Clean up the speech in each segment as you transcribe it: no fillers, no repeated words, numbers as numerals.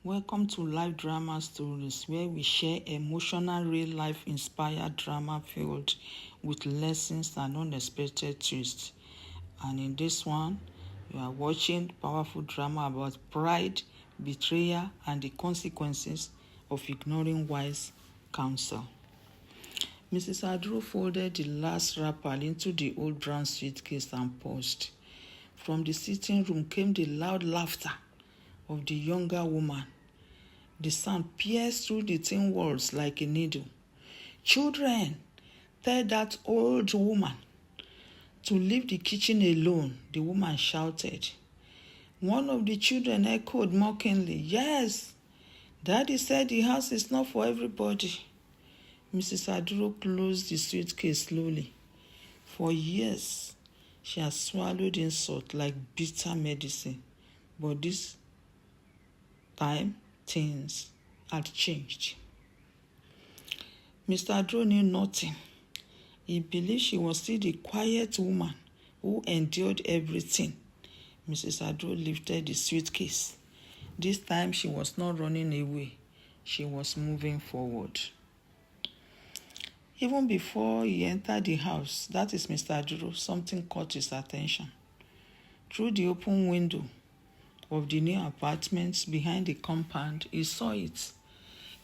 Welcome to Life Drama Stories, where we share emotional, real-life inspired drama filled with lessons and unexpected twists. And in this one, you are watching powerful drama about pride, betrayal, and the consequences of ignoring wise counsel. Mrs. Aduro folded the last wrapper into the old brown suitcase and paused. From the sitting room came the loud laughter of the younger woman. The sound pierced through the thin walls like a needle. "Children, tell that old woman to leave the kitchen alone," the woman shouted. One of the children echoed mockingly, "Yes, Daddy said the house is not for everybody." Mrs. Aduro closed the suitcase slowly. For years, she has swallowed insult like bitter medicine, but this time, things had changed. Mr. Aduro knew nothing. He believed she was still the quiet woman who endured everything. Mrs. Aduro lifted the suitcase. This time she was not running away. She was moving forward. Even before he entered the house, that is Mr. Aduro, something caught his attention. Through the open window of the new apartments behind the compound, he saw it.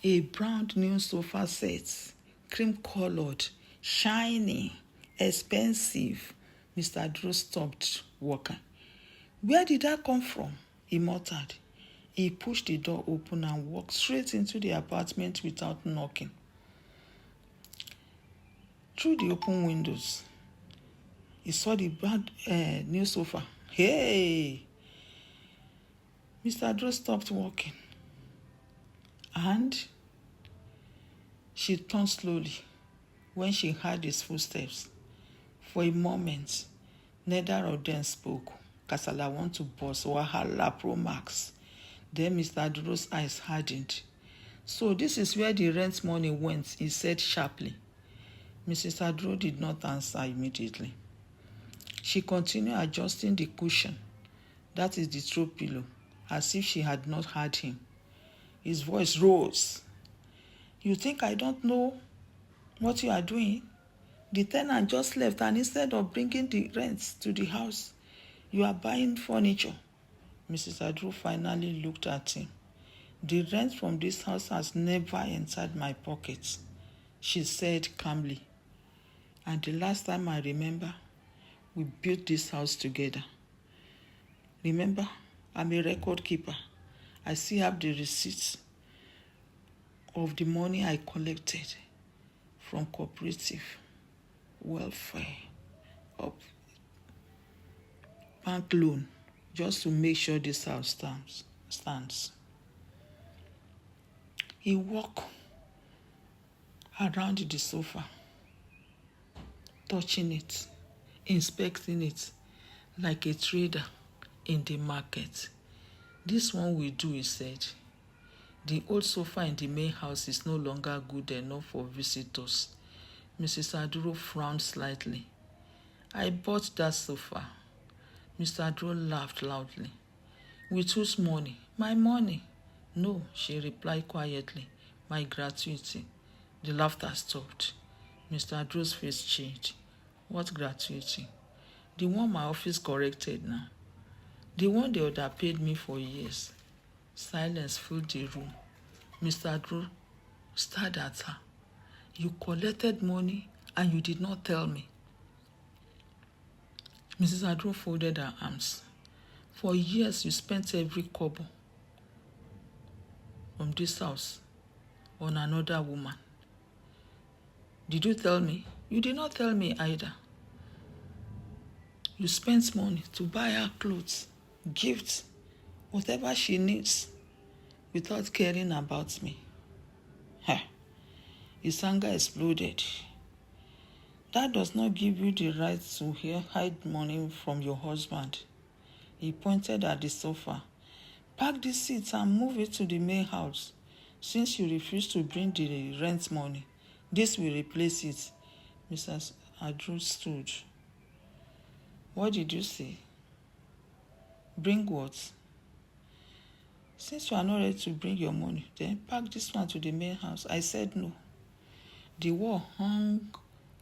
A brand new sofa set, cream-colored, shiny, expensive. Mr. Aduro stopped walking. "Where did that come from?" he muttered. He pushed the door open and walked straight into the apartment without knocking. Through the open windows, he saw the brand new sofa. Hey! Mr. Aduro stopped walking, and she turned slowly when she heard his footsteps. For a moment, neither of them spoke. Kasala want to burst, Wahala Pro Max. Then Mr. Aduro's eyes hardened. "So this is where the rent money went," he said sharply. Mrs. Aduro did not answer immediately. She continued adjusting the cushion, that is the throw pillow, as if she had not heard him. His voice rose. "You think I don't know what you are doing? The tenant just left, and instead of bringing the rent to the house, you are buying furniture." Mrs. Aduro finally looked at him. "The rent from this house has never entered my pocket," she said calmly. "And the last time I remember, we built this house together. Remember, I'm a record keeper. I still have the receipts of the money I collected from cooperative, welfare, up bank loan, just to make sure this house stands." He walked around the sofa, touching it, inspecting it like a trader in the market. "This one will do," he said. "The old sofa in the main house is no longer good enough for visitors." Mrs. Aduro frowned slightly. "I bought that sofa." Mr. Aduro laughed loudly. "With whose money?" "My money." "No," she replied quietly. "My gratuity." The laughter stopped. Mr. Aduro's face changed. "What gratuity?" "The one my office corrected now. The one they underpaid me for years." Silence filled the room. Mr. Aduro stared at her. "You collected money and you did not tell me." Mrs. Aduro folded her arms. "For years you spent every kobo from this house on another woman. Did you tell me?" "You did not tell me either. You spent money to buy her clothes, gifts, whatever she needs, without caring about me." His anger exploded. "That does not give you the right to hide money from your husband." He pointed at the sofa. "Pack the seats and move it to the main house. Since you refuse to bring the rent money, this will replace it." Mrs. Aduro stood. "What did you say?" "Bring what?" Since you are not ready to bring your money, then pack this one to the main house. I said no. The wall hung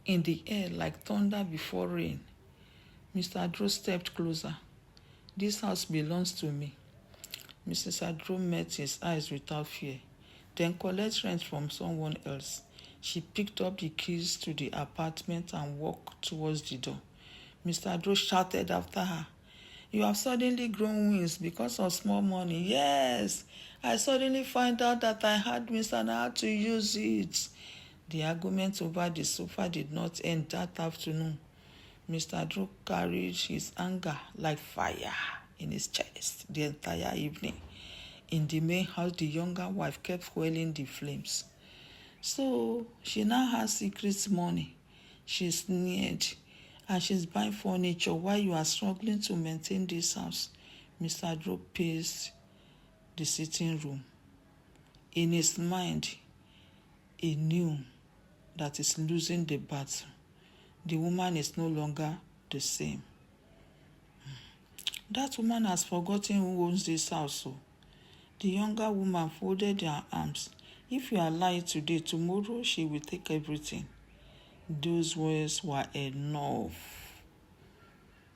in the air like thunder before rain. Mr. Aduro stepped closer. This house belongs to me. Mrs. Aduro met his eyes without fear. Then collect rent from someone else. She picked up the keys to the apartment and walked towards the door. Mr. Aduro shouted after her, "You have suddenly grown wings because of small money." "Yes, I suddenly find out that I had wings and I had to use it." The argument over the sofa did not end that afternoon. Mr. Aduro carried his anger like fire in his chest the entire evening. In the main house, the younger wife kept fueling the flames. "So she now has secret money," she sneered, "and she's buying furniture while you are struggling to maintain this house." Mr. Aduro paced the sitting room. In his mind, he knew that he's losing the battle. The woman is no longer the same. That woman has forgotten who owns this house. So the younger woman folded her arms. "If you are lying today, tomorrow she will take everything." Those words were enough.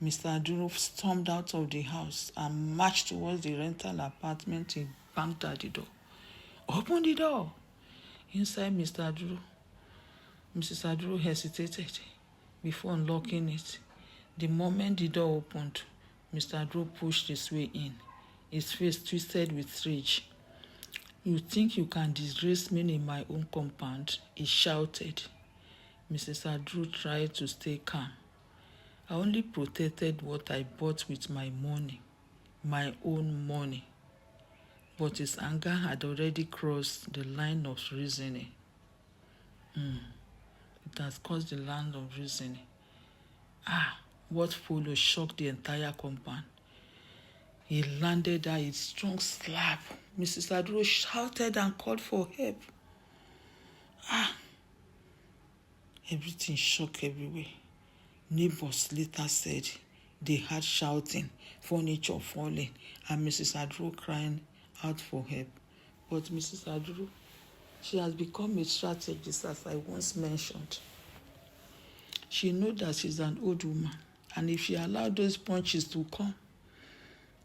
Mr. Aduro stormed out of the house and marched towards the rental apartment. He banged at the door. "Open the door." Inside, Mrs. Aduro hesitated before unlocking it. The moment the door opened, Mr. Aduro pushed his way in, his face twisted with rage. "You think you can disgrace me in my own compound?" he shouted. Mrs. Aduro tried to stay calm. "I only protected what I bought with my money, my own money." But his anger had already crossed the line of reasoning. It has crossed the line of reasoning. What followed shocked the entire compound. He landed her a strong slap. Mrs. Aduro shouted and called for help. Everything shook everywhere. Neighbors later said they heard shouting, furniture falling, and Mrs. Aduro crying out for help. But Mrs. Aduro, she has become a strategist, as I once mentioned. She knows that she's an old woman, and if she allowed those punches to come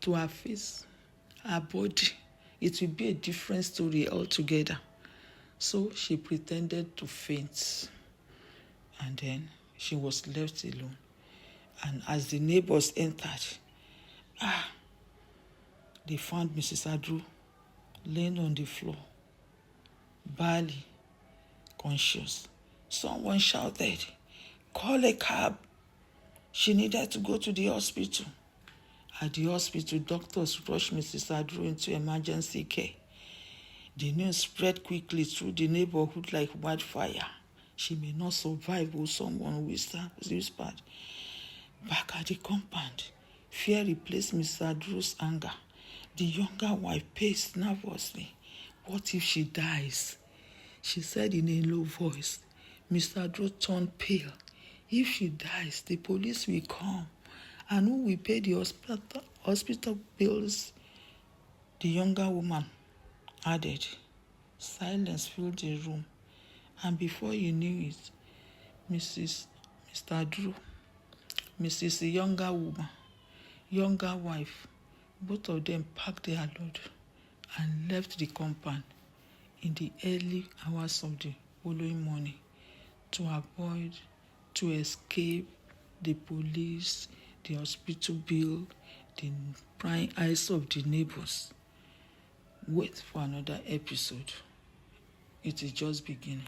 to her face, her body, it will be a different story altogether. So she pretended to faint, and then she was left alone. And as the neighbors entered, they found Mrs. Aduro laying on the floor, barely conscious. Someone shouted, "Call a cab." She needed to go to the hospital. At the hospital, doctors rushed Mrs. Aduro into emergency care. The news spread quickly through the neighborhood like wildfire. "She may not survive," someone whispered. Back at the compound, fear replaced Mrs. Aduro's anger. The younger wife paced nervously. "What if she dies?" she said in a low voice. Mr. Aduro turned pale. "If she dies, the police will come. And who will pay the hospital bills?" The younger woman added. Silence filled the room. And before you knew it, Mr. Aduro, Mrs. Younger woman, younger wife, both of them packed their load and left the compound in the early hours of the following morning to escape the police, the hospital bill, the prying eyes of the neighbors. Wait for another episode. It is just beginning.